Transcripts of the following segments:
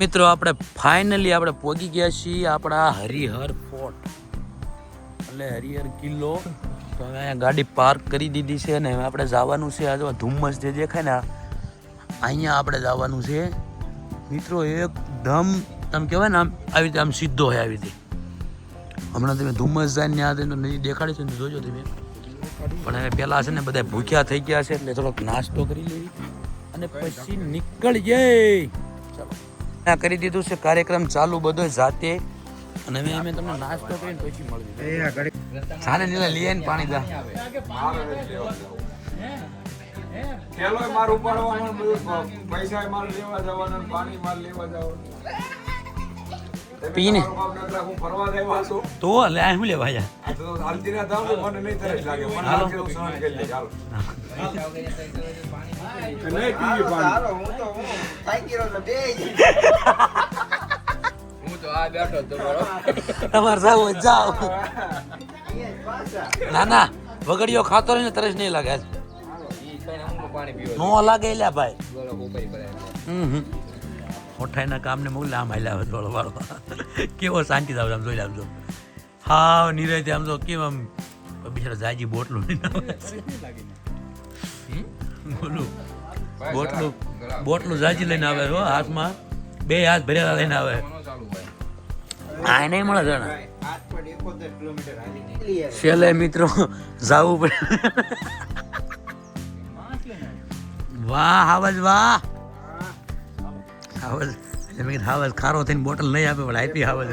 મિત્રો આપણે ફાઇનલી આપણે પહોંચી ગયા છીએ આપણા હરિહર ફોર્ટ એટલે હરિહર કિલ્લો. તો હવે અહીંયા ગાડી પાર્ક કરી દીધી છે અને હવે આપણે જવાનું છે. આ જો ધુમ્મસ જે દેખાય ને અહીંયા આપણે જવાનું છે મિત્રો. એકદમ તમે કહેવાય ને આમ આવી રીતે આમ સીધો હોય આવી રીતે. હમણાં તમે ધુમ્મસ જાય ને ત્યાં નદી દેખાડી છે ને જોજો તમે. પણ હવે પહેલાં છે ને બધા ભૂખ્યા થઈ ગયા છે એટલે થોડોક નાસ્તો કરી લેવી અને પછી નીકળી જઈએ. ચાલો કરી દીધું છે કાર્યક્રમ ચાલુ બધો જાતે. અને હવે અમે તમને નાસ્તો કરીને પછી મળી ચાલે નીલા લઈએ ને પાણી દા પીને તો લે હું લે ભાઈ તમારે જાવ જાઓ. ના ના વગડીઓ ખાતો રહે ને તરસ નહીં લાગે નો લાગે લ્યા ભાઈ. મોઠાઈના કામને મોકલે આમ હાલ્યા થોડો વાળો કેવો શાંતિ થાવ આમ જોઈ લાવજો. હા નીરજ આમ જો કેમ આમ બિચારા જાજી બોટલું બોટલું જાજી લઈને આવે હો હાથમાં. 2 હાથ ભરેલા લઈને આવે. આ નહીં મળે જણા છેલ્લે મિત્રો જાવું પડે. વાહ હાવજ વાહ હાવજ. એટલે મેં કીધું હાવજ ખારો થઈને બોટલ નહીં આપે પણ આપી હાવજ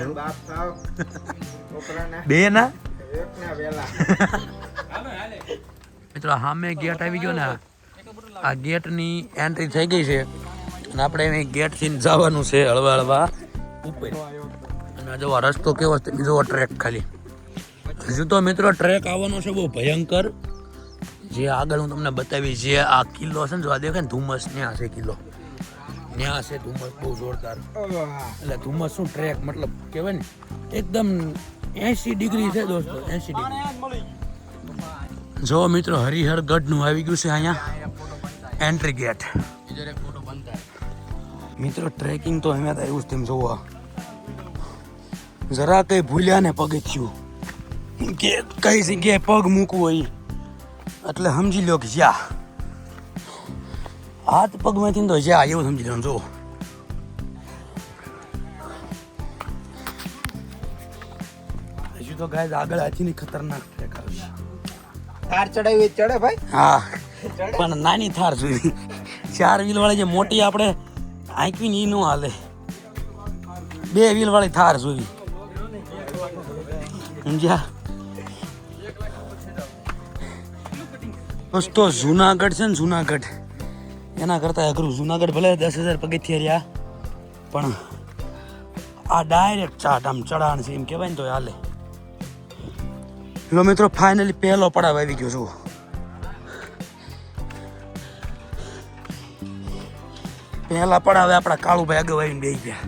2 ના મિત્રો. સામે ગેટ આવી ગયો ને આ ગેટની એન્ટ્રી થઈ ગઈ છે અને આપણે અહીં ગેટથી જવાનું છે હળવા હળવા ઉપર. અને જો આ રસ્તો કેવો છે જોવો ટ્રેક ખાલી. હજુ તો મિત્રો ટ્રેક આવવાનો છે બહુ ભયંકર. જે આગળ હું તમને બતાવીશ. જે આ કિલ્લો છે ને જો આ દેખાય ને ધુમ્મસ ત્યાં છે કિલ્લો ત્યાં છે ધુમ્મસ બહુ જોરદાર. એટલે ધુમ્મસ શું ટ્રેક મતલબ કહેવાય ને એકદમ 80 ડિગ્રી છે દોસ્તો 80 ડિગ્રી. જો મિત્રો હરિહર ગઢનું આવી ગયું છે અહીંયા એન્ટ્રી ગેટ. મિત્રો ટ્રેકિંગ તો અમે આવ્યું તેમ જોવા જરા કઈ ભૂલ્યા ને પગથિયું કે કઈ જગ્યાએ પગ મૂકવો હોય એટલે સમજી લો કે જ્યાં હાથ પગમાંથી તો જ્યાં એવું સમજી લો. જો હજુ તો ગાય આગળ હાથીની ખતરનાક ટ્રેક આવે છે. થાર ચડાવી ચડે ભાઈ. હા પણ નાની થાર સુધી 4 વ્હીલ વાળી જે મોટી આપણે આંકવી ને એ ન હાલે. 2 વ્હીલ વાળી થાર જોઈ સમજ્યા. દોસ્તો જુનાગઢ છે ને જુનાગઢ એના કરતા અઘરું. જુનાગઢ ભલે 10,000 પગથિયા રહ્યા પણ આ ડાયરેક્ટ ચાટ આમ ચઢાણ છે એમ કહેવાય ને તો હાલે. લો મિત્રો ફાઇનલી પહેલો પડાવ આવી ગયો છું. પહેલા પડાવે આપણા કાળુભાઈ આગળ આવીને બેસી ગયા.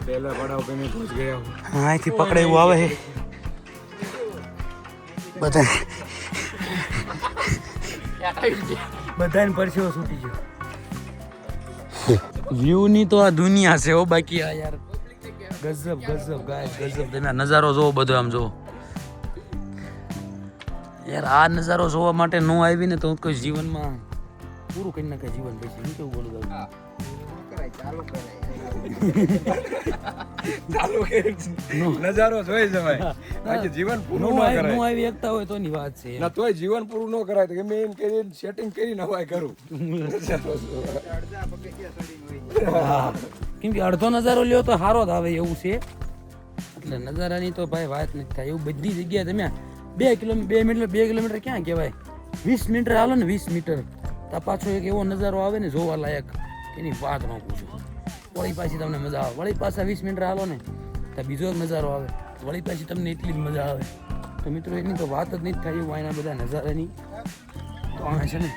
પહેલા પડાવ કને પહોંચ ગયા. હા અહીંથી પકડાયું આવે છે બધા બધાને પરસેવો છૂટી ગયો. વ્યૂ ની તો આ દુનિયા છે હો. બાકી આ યાર ગજબ ગજબ ગાય ગજબ. તમે આ નજારો જોવો બધો આમ જોવો યાર. આ નજારો જોવા માટે ન આવી ને તો કોઈ જીવનમાં પૂરું કરી નાખે જીવન. પછી હું કેવું બોલું નજારો જોઈ જવાય. બાકી જીવન પૂરું ન કરાય. નો આવી એકતા હોય તો ની વાત છે. ના તોય જીવન પૂરું ન કરાય તો ગમે એમ કરીને સેટિંગ કરીને હવાય કરું. કેમ કે અડધો નજારો લ્યો તો સારો જ આવે એવું છે. એટલે નજારાની તો ભાઈ વાત નથી થાય એવું. બધી જગ્યાએ તમે 2 કિલોમીટર ક્યાં કહેવાય 20 મીટર હાલો ને 20 મીટર તો પાછો એક એવો નજારો આવે ને જોવા લાયક એની વાત ન પૂછો. વળી પાછી તમને મજા આવે. વળી પાછા 20 મીટર હાલો ને તો બીજો જ નજારો આવે. વળી પાછી તમને એટલી જ મજા આવે. તો મિત્રો એની તો વાત જ નહીં થાય એવું એના બધા નજારાની. તો આ છે ને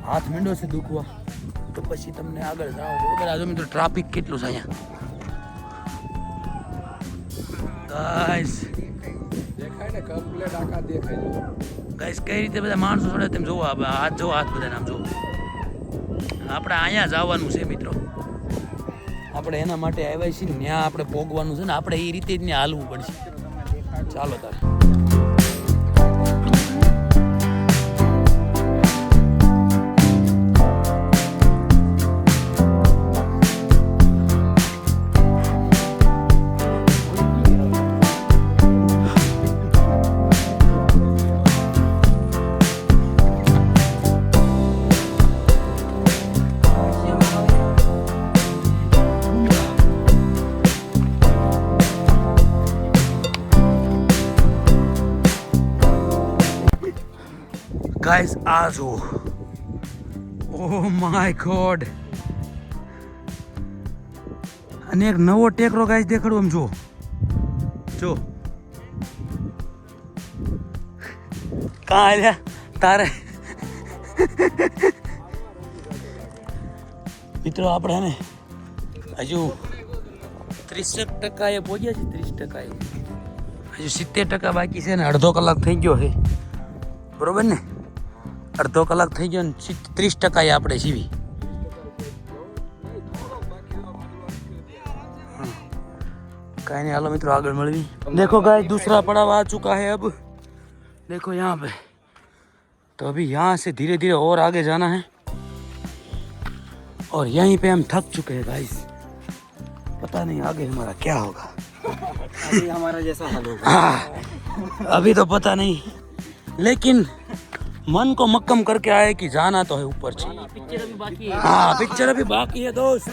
હાથ મીંડો છે દુખવા તો પછી તમને આગળ જાઓ બરોબર. આ જો મિત્રો ટ્રાફિક કેટલું છે અહીંયા ગાઈસ. દેખાય ને કમ્પ્લેટ આખા દેખાય. ગાઈસ કઈ રીતે બધા માણસો છોડે તેમ જોવો. હાથ જોવો હાથ બધા નામ જોવો. આપણે અહીંયા જવાનું છે મિત્રો. આપણે એના માટે આવ્યા છીએ ત્યાં આપણે પોગવાનું છે ને આપણે એ રીતે જ ત્યાં હાલવું પડશે ચાલો તારે ગાઈસ આ જો ઓ માય ગોડ અને એક નવો ટેકરો ગાઈસ દેખાડું આમ જો કાં આલ્યા તારે મિત્રો આપણે ને હજુ 30% પહોંચ્યા છે 30% હજુ 70% બાકી છે ને અડધો કલાક થઈ ગયો છે બરોબર ને અડધો કલાક થઈ ગયો ને 30% આપણે જીવી कहीं नहीं हालो मित्रों आगे मिलवी देखो गाइस दूसरा पड़ाव आ चुका है अब देखो यहाँ पे तो अभी यहाँ से धीरे धीरे और आगे जाना है और यहीं पे हम थक चुके हैं गाइस पता नहीं आगे हमारा क्या होगा अभी हमारा जैसा हाल होगा अभी तो पता नहीं लेकिन मन को मक्कम करके आए कि जाना तो है ऊपर चाहिए पिक्चर अभी बाकी है हाँ पिक्चर अभी बाकी है दोस्त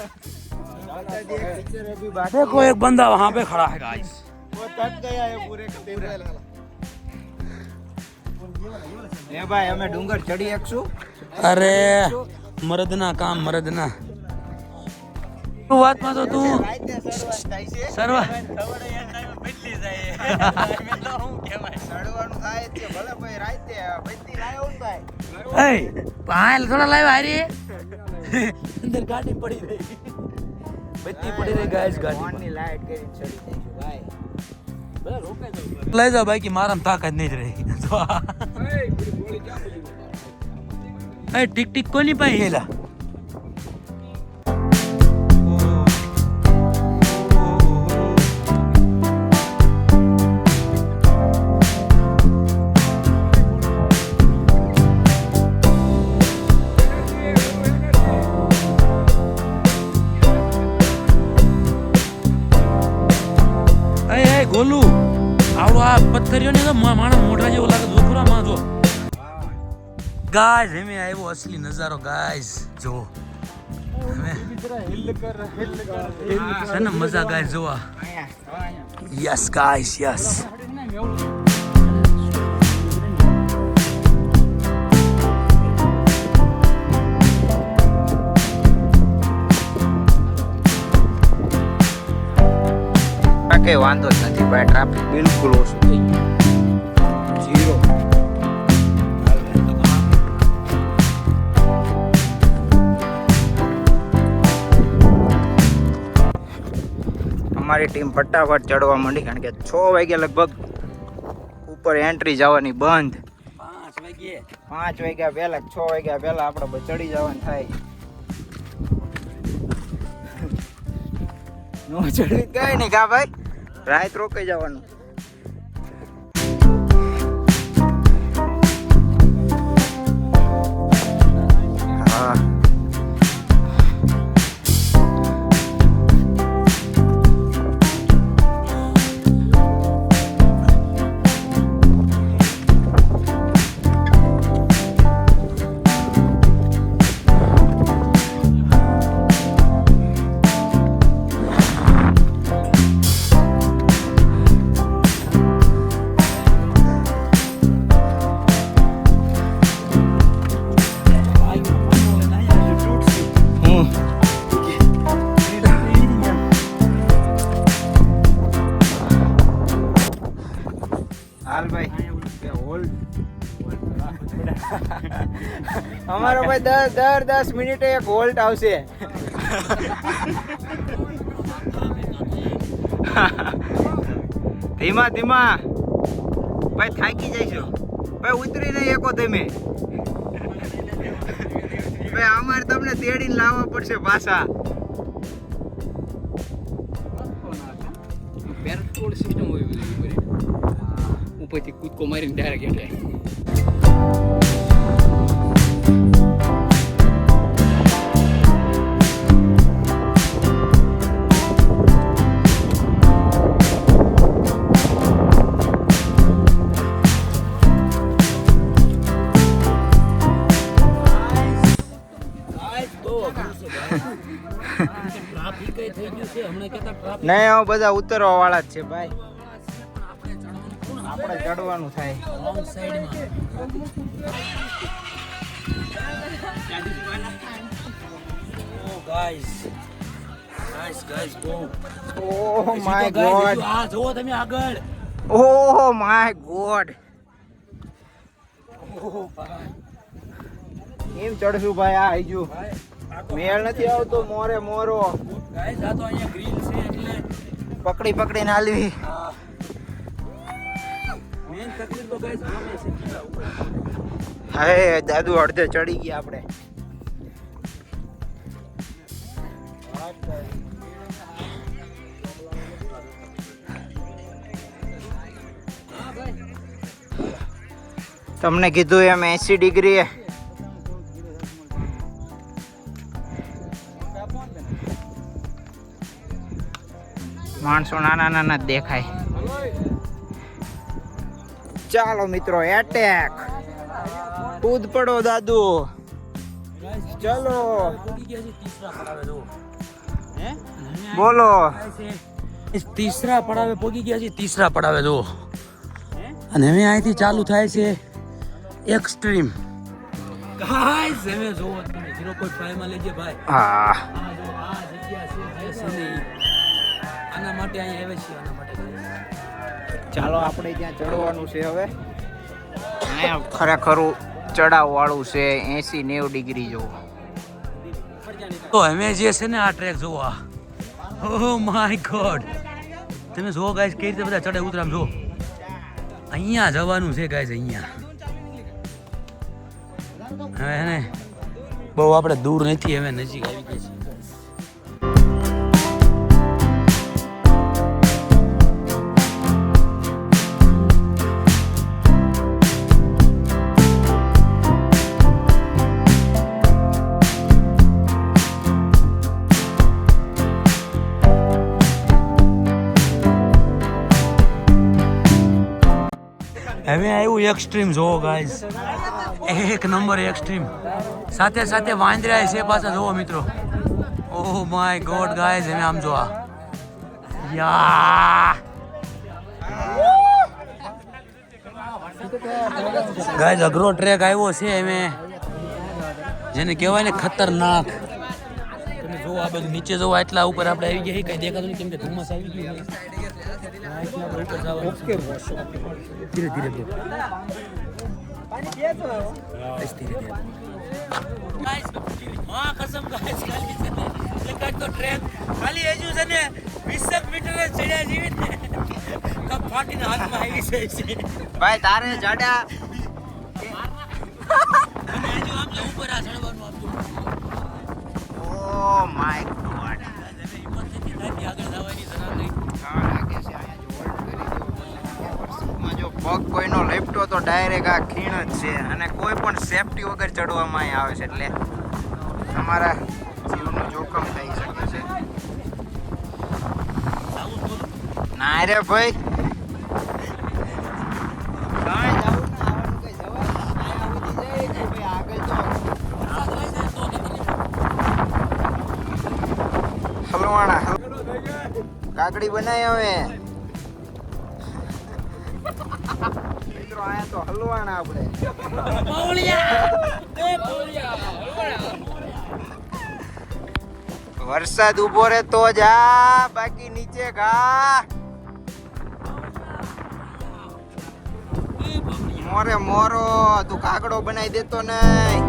देखो एक बंदा वहाँ पे खड़ा है गाइस वो तक गया है पूरे ए भाई हमें डूंगर चढ़ी एकशु अरे मर्दना काम मर्दना તું વાતમાં તો તું સર્વ થોડા લાવ્યા હારી અંદર ગાડી પડી રહી બત્તી પડી રહી ગાઈસ ગાડી લાઈટ કરી ચડી જઈશું ભાઈ બરાબર રોકાઈ જાવ લઈ જાવ બાકી મારામાં તાકાત નહીં જ રહી ટીક ટીક કોની પાસે હેલા ગોલું આવડો આ પથ્થરિયો ને તો માણસ મોઢા જેવો લાગે જોખરા માં જો ગાઈસ હમે આવ્યો અસલી નજારો ગાઈસ જો હમે છે ને મજા ગાઈસ જોવા યસ ગાઈસ યસ કઈ વાંધો જ નથી ભાઈ ટ્રાફિક બિલકુલ ઓછું થઈ ગયું જીરો અમારી ટીમ ફટાફટ ચડવા માંડી કારણ કે 6 વાગ્યા લગભગ ઉપર એન્ટ્રી જવાની બંધ 5 વાગ્યા પહેલા 6 વાગ્યા પહેલા આપણે ચડી જવાનું થાય નો ચડી કઈ નહીં કા ભાઈ રાત રોકાઈ જવાનું હા અમારો ભાઈ દર 10 મિનિટે એક વોલ્ટ આવશે ધીમા ધીમા ભાઈ થાકી જઈશું ભાઈ ઉતરી નહીં એકો તમે ભાઈ અમારે તમને તેડીને લાવવા પડશે પાછા પેરાટોલ સિસ્ટમ હોય બધી ઉપરથી કૂદકો મારીને ડાયરેક્ટ એટલે નહીં હવે બધા ઉતરવા વાળા જ છે ભાઈ આપણે ચડવાનું થાય ઓહ માય ગોડ જુઓ તમે આગળ ઓહ માય ગોડ એમ ચડશું ભાઈ આ હજુ મેળ નથી આવતો મોરે મોરો ગાઈસ આ તો અહીંયા ગ્રીલ છે એટલે પકડી પકડીને હાલવી મેન તકલીફ તો ગાઈસ આમે છે હવે દાદુ અડધે ચડી ગયા આપણે તમને કીધું એમ 80 ડિગ્રી માણસો નાના નાના જ દેખાય ચાલો મિત્રો એટેક કૂદ પડો દાદુ ચલો બોલો તીસરા પડાવે પોગી ગયા છે તીસરા પડાવે જો અને હવે અહીંથી ચાલુ થાય છે એક્સ્ટ્રીમ ગાઈસ હવે જો તમે 0.5 માં લેજે ભાઈ હા આ જો આ જગ્યા છે જે સની આના માટે અહીં આવે છે આના માટે ચાલો આપણે ત્યાં ચડવાનું છે હવે અહીંયા ખરેખર ચડાવ વાળું છે 80-90 ડિગ્રી જેવું તો અમે જે છે ને આ ટ્રેક જોવા ઓ માય ગોડ તમે જો ગાઈસ કઈ રીતે બધા ચડે ઉતરામ જો અહીંયા જવાનું છે ગાઈસ અહીંયા હવે ને બહુ આપણે દૂર નથી હવે નજીક આવી ગયા છીએ હવે આવ્યું એક્સ્ટ્રીમ જોવો ગાઈસ એક નંબર એક્સ્ટ્રીમ સાથે સાથે વાંદરા છે પાછા જોવો મિત્રો ઓહ માય ગોડ ગાઈસ હવે આમ જો આ યા ગાઈસ અઘરો ટ્રેક આવ્યો છે હવે જેને કહેવાય ને ખતરનાક તમે જોવો આ બધું નીચે જોવો એટલા ઉપર આપણે આવી ગયા કઈ દેખાતું નહીં કેમ કે ધુમ્મસ આવી ગયું ધીરે ધીરે બ્રો ખાલી હજુ છે ને 20 મીટર ચડ્યા જેવી ને ફાટીને હાથમાં આવી જાય છે ભાઈ તારે જાડા ઉપર આ ચડવાનું આપજો ઓ માય ગોડ આગળ જવાની જરા નહીં જો પગ કોઈનો લેપટો તો ડાયરેક્ટ આ ખીણ જ છે અને કોઈ પણ સેફટી વગર ચડવામાં અહીં આવે છે એટલે તમારા જીવનું જોખમ થઈ શકે છે ના રે ભાઈ હલવાણા કાકડી બનાવી હવે મિત્રો આયા તો હલવાણા આપણે વરસાદ ઉભો રહે તો જા બાકી નીચે ઘા મોરે મોરો તું કાકડો બનાવી દેતો નહીં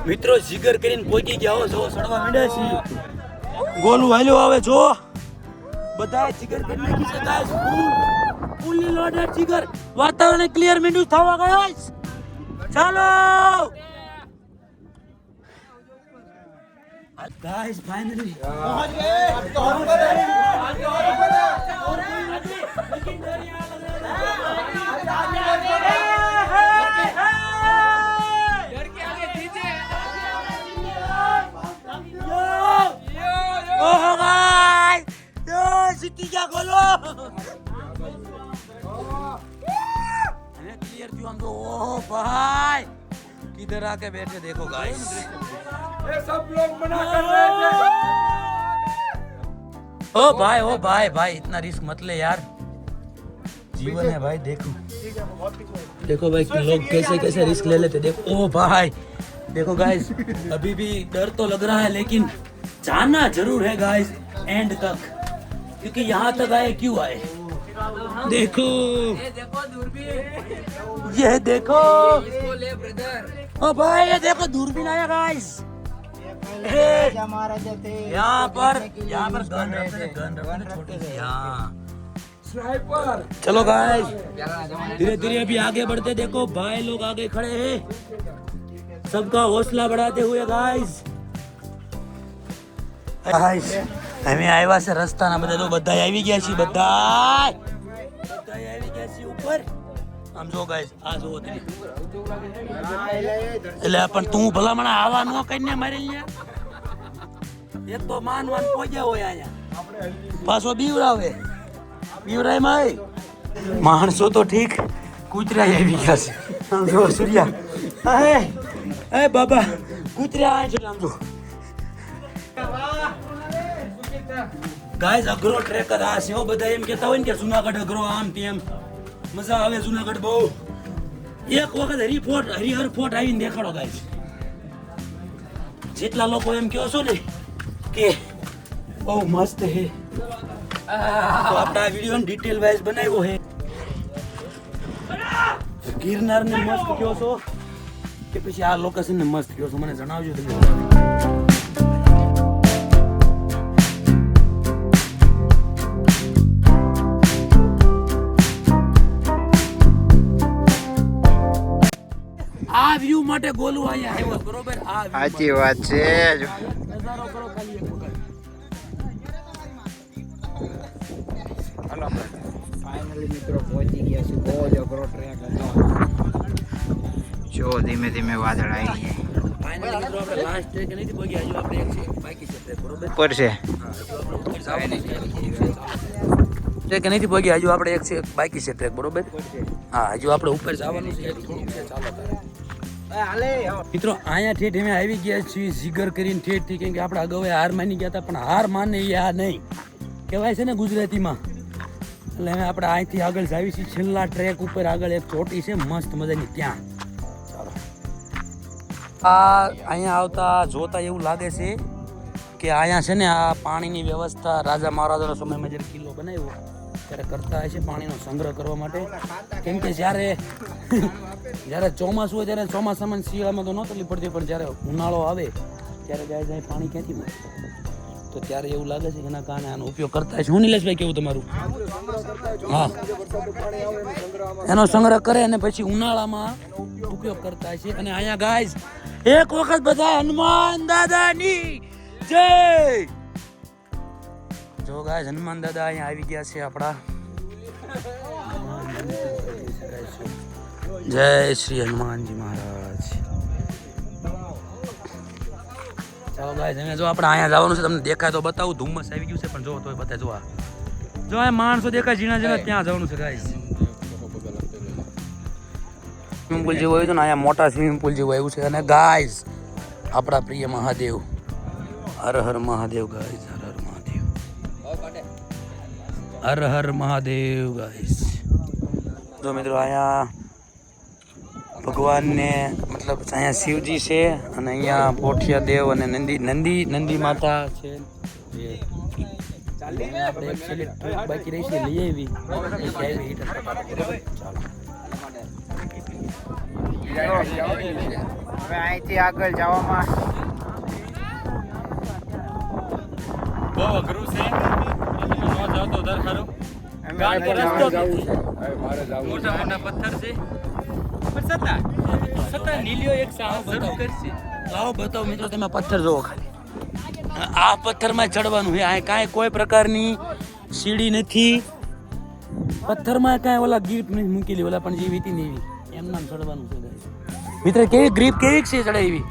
મિત્રો જીગર કરીને પહોંચી ગયા હો, જો સડવા માંડ્યા છીએ. ગોલું હાલ્યો આવે જો બધા જીગર કરી નાખી છે ગાઈસ. ફૂલી લોડેડ જીગર. વાતાવરણ ક્લિયર મીંડું થવા ગાઈસ. ચાલો ગાઈસ ફાઇનલી ओहो गाइस यो सिटी क्या खोलो मैंने क्लियर क्यों हम तो ओहो भाई किधर आके बैठे देखो गाइस ये सब लोग मना कर रहे थे ओ भाई भाई इतना रिस्क मत ले यार जीवन है भाई देखो देखो भाई कि लोग कैसे कैसे रिस्क ले लेते देखो ओ भाई देखो गाइस अभी भी डर तो लग रहा है लेकिन जाना जरूर है गाइस एंड तक क्योंकि यहाँ तक आए क्यों आए देखो ये देखो ओ भाई ये देखो दूरबीन आया गाइस यहाँ पर गन रखते छोटे से यहाँ चलो गाइस धीरे धीरे अभी आगे बढ़ते देखो भाई लोग आगे खड़े हैं सबका हौसला बढ़ाते हुए गाइस ગાઈસ અમે આવ્યા છે રસ્તાના બધા તો બધાય આવી ગયા છે બધાય આવી ગયા છે ઉપર આમ જો ગાઈસ આ જો તમે એટલે પણ તું ભલામણ આવા નો કઈને મારી લે એક તો માન પોજ્યા હોય આયા પાછો બીવરાવે બીવરાય માય માણસો તો ઠીક કૂતરા આવી ગયા છે આમ જો સૂર્યા એ બાબા કૂતરા આ છે આમ જો ગાઈસ અઘરો ટ્રેકર આ છે બધા એમ કહેતા હોય ને કે જુનાગઢ અઘરો આમ તેમ મજા આવે જુનાગઢ બહુ એક વખત હરિહર ફોર્ટ આવીને દેખાડો ગાઈસ જેટલા લોકો એમ કહો છો ને કે બહુ મસ્ત હે તો આપણા વિડિયો ને ડિટેલ વાઇઝ બનાવ્યો હે ગિરનાર ને મસ્ત કહો છો કે પછી આ લોકેશન ને મસ્ત કહો છો મને જણાવજો તમે આ વ્યૂ માટે ગોલું અહીંયા આવ્યો બરોબર આ સાચી વાત છે નજારો કરો ખાલી એક વખત હાલો ફાઇનલી મિત્રો પહોંચી ગયા છે બહુ જ અઘરો ટ્રેક હતો જો ધીમે ધીમે વાદળ આવી જાય ફાઇનલી મિત્રો આપણે લાસ્ટ ટ્રેક નથી પહોંચ્યા હજુ આપણે એક છે બાકી છે ટ્રેક બરોબર ઉપર છે ટ્રેક નથી પહોંચ્યા હજુ આપણે એક છે બાકી છે ટ્રેક બરોબર હા હજુ આપણે ઉપર જવાનું છે ચાલો મિત્રો અહીંયા ઠેઠ અમે આવી ગયા છીએ જીગર કરીને ઠેઠથી કેમ કે આપણે અગાઉ હાર માની ગયા હતા પણ હાર માને એ આ નહીં કહેવાય છે ને ગુજરાતીમાં એટલે અમે આપણે અહીંથી આગળ જાવી છીએ છેલ્લા ટ્રેક ઉપર આગળ એક ચોટી છે મસ્ત મજાની ત્યાં ચાલો આ અહીંયા આવતા જોતા એવું લાગે છે કે અહીંયા છે ને આ પાણીની વ્યવસ્થા રાજા મહારાજાના સમયમાં જ્યારે કિલ્લો બનાવ્યો ત્યારે કરતા હશે પાણીનો સંગ્રહ કરવા માટે કેમ કે જ્યારે ચોમાસું હોય ત્યારે ચોમાસામાં શિયાળામાં તો ન તકલીફ પડતી પણ જ્યારે ઉનાળો આવે ત્યારે જાય પાણી ક્યાંથી મળે તો ત્યારે એવું લાગે છે કે એના કારણે આનો ઉપયોગ કરતા હશે. હું નિલેશભાઈ કેવું તમારું હા એનો સંગ્રહ કરે અને પછી ઉનાળામાં ઉપયોગ કરતા હશે. અને અહીંયા ગાઈઝ એક વખત બધા હનુમાન દાદાની જય જો ગાઈઝ હનુમાન દાદા અહીંયા આવી ગયા છે આપણા જય શ્રી હનુમાનજી મહારાજ. ચાલો ગાઈઝ અમે જો આપણે અહીંયા જવાનું છે તમને દેખાય તો બતાવું ધુમ્મસ આવી ગયું છે પણ જો તોય બતાય જો આ માણસો દેખાય ઝીણા ઝીણા ત્યાં જવાનું છે ગાઈઝ. સ્વિમિંગ પુલ જેવું આવ્યું છે ને અહીંયા મોટા સ્વિમિંગ પુલ જેવું આવ્યું છે અને ગાઈઝ આપણા પ્રિય મહાદેવ હર હર મહાદેવ ગાઈઝ હર હર મહાદેવ હર હર મહાદેવ ગાઈઝ. જો મિત્રો અહીંયા ભગવાનને મતલબ અહીંયા શિવજી છે અને અહીંયા પોઠિયા દેવ અને નંદી માતા છે. આપણે એક છેલ્લી ટ્રેક બાકી રહી છે લઈ આવી ચાલો હવે અહીંથી આગળ જવામાં બહુ અઘરું છે ન જાવ તો દર સારું અમે ગાંઠ પર જવાનું રસ્તો છે. મોટા મોટા પથ્થર છે પણ છતાં નીલિયો એક સાહસ જરૂર કરશે લાવો બતાવો મિત્રો તમે પથ્થર જોવો ખાલી આ પથ્થરમાં ચડવાનું છે આ કાંઈ કોઈ પ્રકારની સીડી નથી પથ્થરમાં કાંઈ ઓલા ગીટ નથી મૂકેલી ઓલા પણ જેવી હતી ને એવી એમ નામ ચડવાનું છે મિત્ર કેવી ગ્રીપ કેવી છે ચડાવી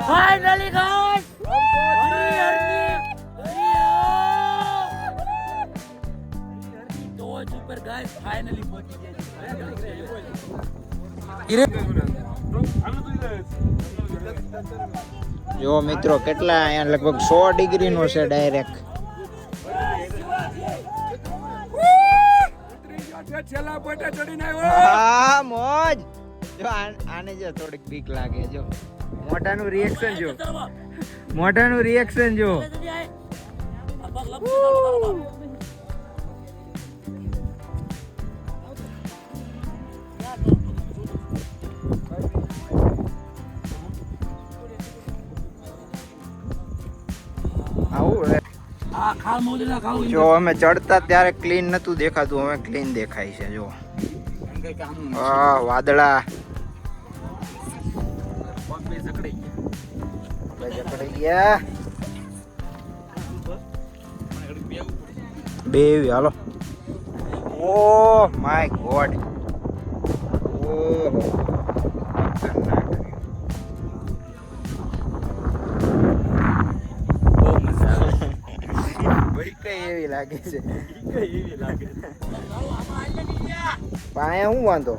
ફાઇનલી ગાઈસ ટોચ ઉપર ગાઈસ ફાઇનલી પહોંચી ગયા જો મિત્રો કેટલા અહીંયા લગભગ 100 ડિગ્રી નો છે ડાયરેક્ટ. હા મોજ. જો આને જો થોડીક બીક લાગે જો મોઢાનું રિએક્શન જો મોઢાનું રિએક્શન જો આવું હે. આ ખા મોદના ખાવ જો અમે ચડતા ત્યારે ક્લીન નતું દેખાતું, હવે ક્લીન દેખાય છે જો. વાદળા જકડાઈ ગયા બે હાલો. Oh my God. ઓહો કઈ એવી લાગે છે. પાયા હું વાંધો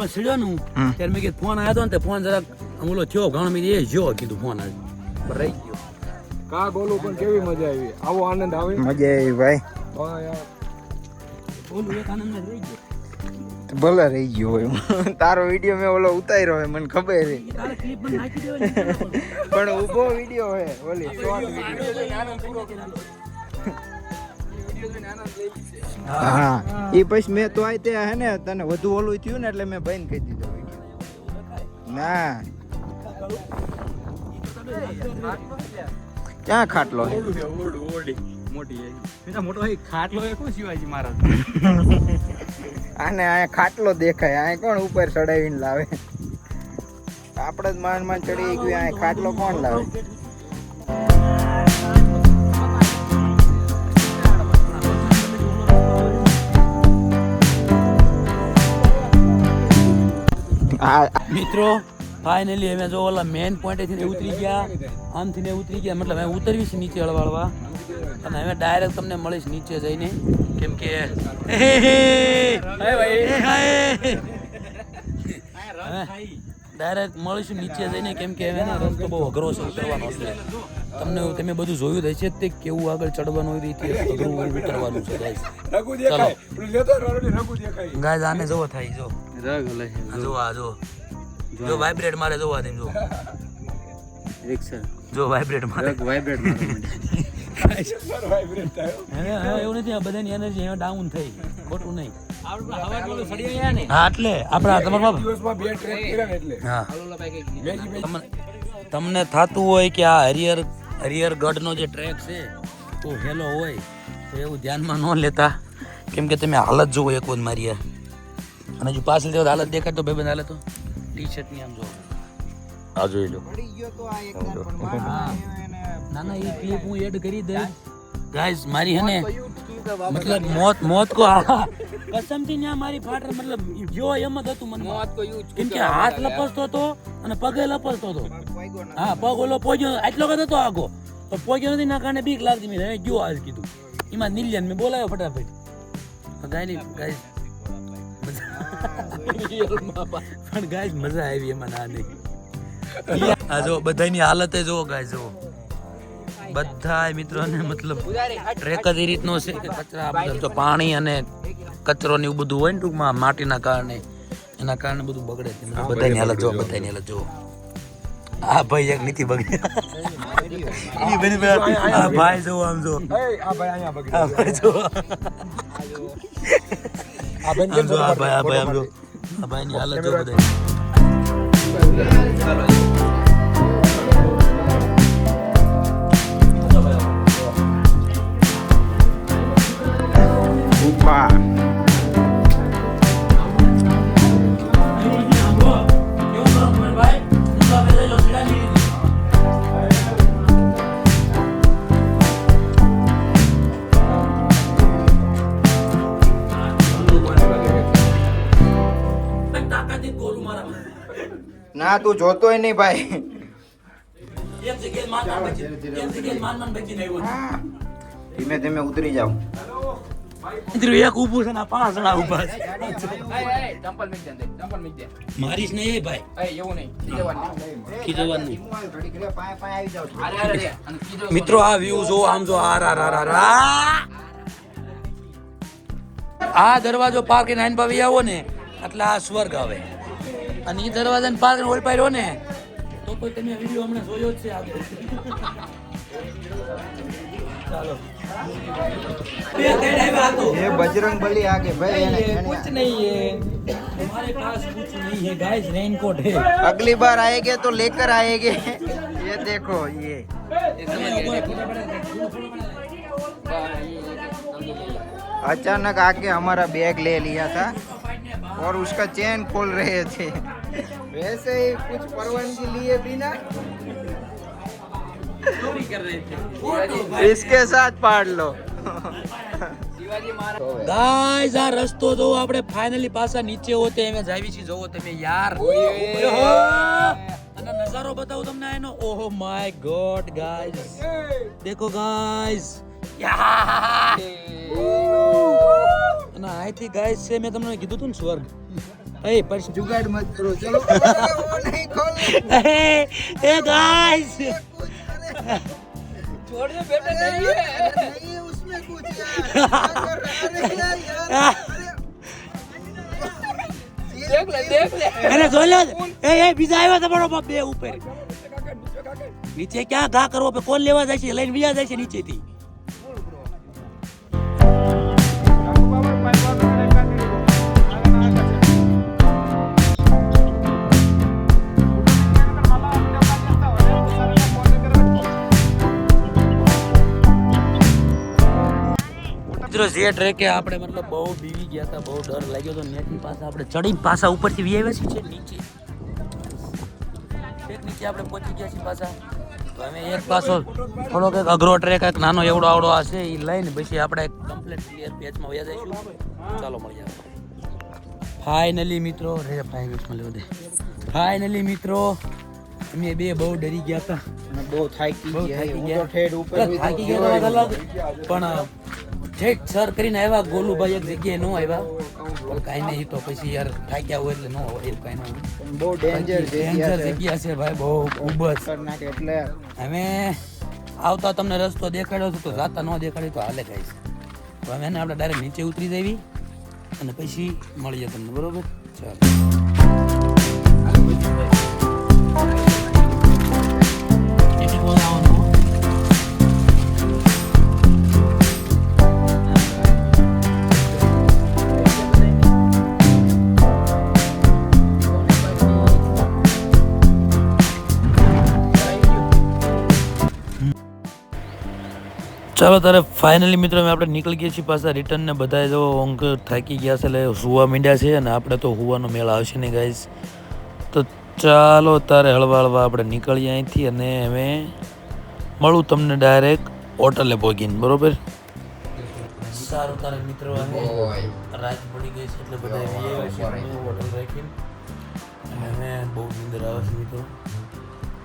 પણ સીડ્યોનું ત્યારે મેં કીધું ફોન આવ્યો હતો ને તે ફોન જરાક ઓલો થયો ઘણો મેં એ જો કીધું ફોન આવી રહી ગયો કા બોલું પણ કેવી મજા આવી, આવો આનંદ આવે. મજા આવી ભાઈ. હા યાર બોલું એક આનંદ જ રહી ગયો. ભલે રહી ગયો હોય. તારો વિડીયો મેં ઓલો ઉતાર્યો હોય મને ખબર છે, તારે ક્લિપ પણ નાખી દેવાની પણ ઊભો વિડીયો હોય ઓલી શોર્ટ વિડીયો. હા એ પછી મેં તો આ તે હે ને તને વધુ ઓલું થયું ને એટલે મેં ભાઈને કહી દીધો વિડીયો. ના ક્યાં ખાટલો હે? આને આ ખાટલો દેખાય, આ કોણ ઉપર ચડાવીને લાવે? આપણે જ માંડ માંડ ચડી ગયું, આ ખાટલો કોણ લાવે? મિત્રો ફાઇનલી અમે જો ઓલા મેઇન પોઈન્ટેથી ઉતરી ગયા, આમથી ને ઉતરી ગયા, મતલબ અમે ઉતરવીશ નીચે હળવાળવા અને હવે ડાયરેક્ટ તમને મળીશ નીચે જઈને, કેમ કે ડાયરેક્ટ મળીશું નીચે જઈને, કેમ કે હવે રસ્તો બહુ અઘરો છે ઉતરવાનો છે. તમને તમે બધું જોયું હશે તે કેવું આગળ ચડવાનું હોય રીતે અઘરું ઉતરવાનું છે ગાઈસ. ગાઈસ આને જોવો થાય જો જો આ જો જો વાઇબ્રેટ મારે જોવા દે જો જો વાઇબ્રેટ મારે એવું નથી, આ બધાની એનર્જી હવે ડાઉન થઈ, ખોટું નહીં. હા એટલે આપણા તમારા હા તમને થતું હોય કે આ હરિહરગઢનો જે ટ્રેક છે તો હેલો હોય તો એવું ધ્યાનમાં ન લેતા, કેમ કે તમે હાલત જોવો એક વખત મારી અને જો પાછળ હાલત દેખાય તો ભાઈબંધ હાલત ટી શર્ટની આમ જો આ જોઈ લો પડી ગયો તો આ એક વાર પણ માર આવ્યો એને. ના ના એ ક્લિપ હું એડ કરી દઈશ ગાઈસ મારી હે ને મતલબ મોત કો કસમથી ન્યા મારી ફાટર મતલબ જો એમ જ હતું મને મોત કો યુઝ કેમ કે હાથ લપસતો હતો અને પગે લપસતો હતો વાગ્યો ને. હા પગ ઓલો પોગ્યો આટલો કદ હતો આગો તો પોગ્યો નથી ના કારણે બીક લાગતી મેં હવે જો આજ કીધું એમાં નીલિયન મેં બોલાયો ફટાફટ ગાઈસ પણ ગાઈસ મજા આવી એમાં ના નહીં આ જો બધાની હાલત જો ગાઈસ જો બધા મિત્રોને મતલબ ટ્રેક જ એ રીતનો છે કે કચરા મતલબ જો પાણી અને કચરો ને એવું બધું હોય ને ટૂંકમાં માટીના કારણે એના કારણે બધું બગડે છે બધાની હાલત જો બધાની હાલત જો આ ભાઈ એક નીતિ બગડે ઈ બની આ ભાઈ જો આમ જો આ ભાઈ અહીંયા બગડી આ ભાઈ જો આ બેન આમ જો આ ભાઈ આમ જો આ ભાઈની હાલત જો બધાય ગુફા. ના તું જોતોય નહીં ભાઈ. ધીમે ધીમે ઉતરી જાવ. મિત્રો એક ઊભું છે ને 5 જણા ઊભા છે ચંપલ મીક દે ચંપલ મીક દે મારીશ ને એ ભાઈ એવું નહીં ખીજવાનું ખીજવાનું ઘડીક રે, પાય પાય આવી જાવ. અરે અરે રે અને ખીજો મિત્રો આ વ્યૂ જો આમ જો આ દરવાજો પાર કરીને આઈન પાવી આવો ને એટલે આ સ્વર્ગ આવે અને એ દરવાજાને પાર કરીને ઓલ પાડ્યો ને તો કોઈ તમે વિડિયો હમણાં જોયો જ છે આગળ ચાલો ये बजरंग बली आगे भाई कुछ नहीं है हमारे पास कुछ नहीं है गाइस रेनकोट है अगली बार आएंगे तो लेकर आएंगे. ये देखो ये अचानक आके हमारा बैग ले लिया था और उसका चेन खोल रहे थे. वैसे ही कुछ परवानगी लिए बिना ચોરી કર રહે છે इसके साथ पाड़ लो. શિવાજી મહારાજ ગાઈસ આ રસ્તો જો આપણે ફાઇનલી પાછા નીચે હોતે અમે જાવી છી જોવો તમે યાર અને નજારો બતાવું તમને એનો ઓહો માય ગોડ ગાઈસ દેખો ગાઈસ અને આઈથી ગાઈસ છે મેં તમને કીધું તું ને સ્વર્ગ એ પરસ जुगाड़ मत करो चलो. वो नहीं खोल. એ ગાઈસ छोड़ दे बेटा नहीं है नहीं है उसमें कुछ यार. अरे यार. देख ले એને જોઈ લો એ બીજા આવ્યો તમારો બાપ બે ઉપર નીચે ક્યાં ઘા કરવો પે કોણ લેવા જાય છે લઈને બીજા જાય છે નીચેથી મિત્રો જે ટ્રેકે આપણે મતલબ બહુ બીવી ગયા હતા બહુ ડર લાગ્યો હતો નેટની પાસે આપણે ચડી પાછા ઉપરથી વી આવ્યા છીએ નીચે ઠેક નીચે આપણે પહોંચી ગયા છીએ પાછા તો અમે એક પાછો થોડો કંઈક અઘરો ટ્રેક એક નાનો એવડો આવડો હશે એ લઈને પછી આપણે કમ્પ્લીટ ક્લિયર પેચમાં વયા જઈશું ચાલો મળીએ ફાઇનલી મિત્રો રે ફાઇનલી લેવા દે ફાઇનલી મિત્રો અમે બે બહુ ડરી ગયા હતા બહુ થાકી બહુ ગયા. થાકી હું ગયા. તો ઠેઠ ઉપર થાકી ગયા તો અલગ પણ ઠેઠ સર કરીને આવ્યા ગોલુભાઈ એક જગ્યાએ ન આવ્યા પણ કાંઈ નહીં તો પછી યાર થાક્યા હોય એટલે ન હોય એવું કાંઈ ન હોય બહુ ડેન્જર ડેન્જર જગ્યા છે ભાઈ બહુ ખૂબ જ ખતરનાક એટલે અમે આવતા તમને રસ્તો દેખાડ્યો હતો તો જાતા ન દેખાડ્યો તો હાલે ગાઈસ તો અમે એને આપણે ડાયરેક્ટ નીચે ઉતરી જવી અને પછી મળીએ તમને બરોબર ચાલો ચાલો તારે ફાઇનલી મિત્રો આપણે નીકળી ગયા છીએ પાછા રિટર્ન ને બધા જો અંક થાકી ગયા છે એટલે સુવા માંડ્યા છે અને આપણે તો હુવાનો મેળ આવશે નહીં ગાઈસ તો ચાલો તારે હળવા હળવા આપણે નીકળીએ અહીંથી અને હવે મળું તમને ડાયરેક્ટ હોટલે પહોંચીને, બરોબર? સારું તારે મિત્રો રાત પડી ગઈ છે એટલે બધા હોટલ રાખીને અને હવે બહુ નીંદર આવે છે મિત્રો,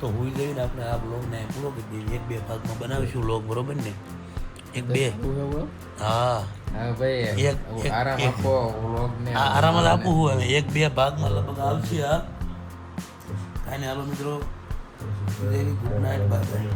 તો હુઈ જઈને આપણે આ બ્લોગને પૂરો કરી દઈએ. 1-2 ભાગમાં બનાવીશું બ્લોગ, બરોબર ને? 1-2 હા આરામ જ આપું હું હવે 1-2 ભાગમાં લગભગ આવશે. આ કાંઈ ને હાલો મિત્રો, ગુડ નાઇટ, બાય.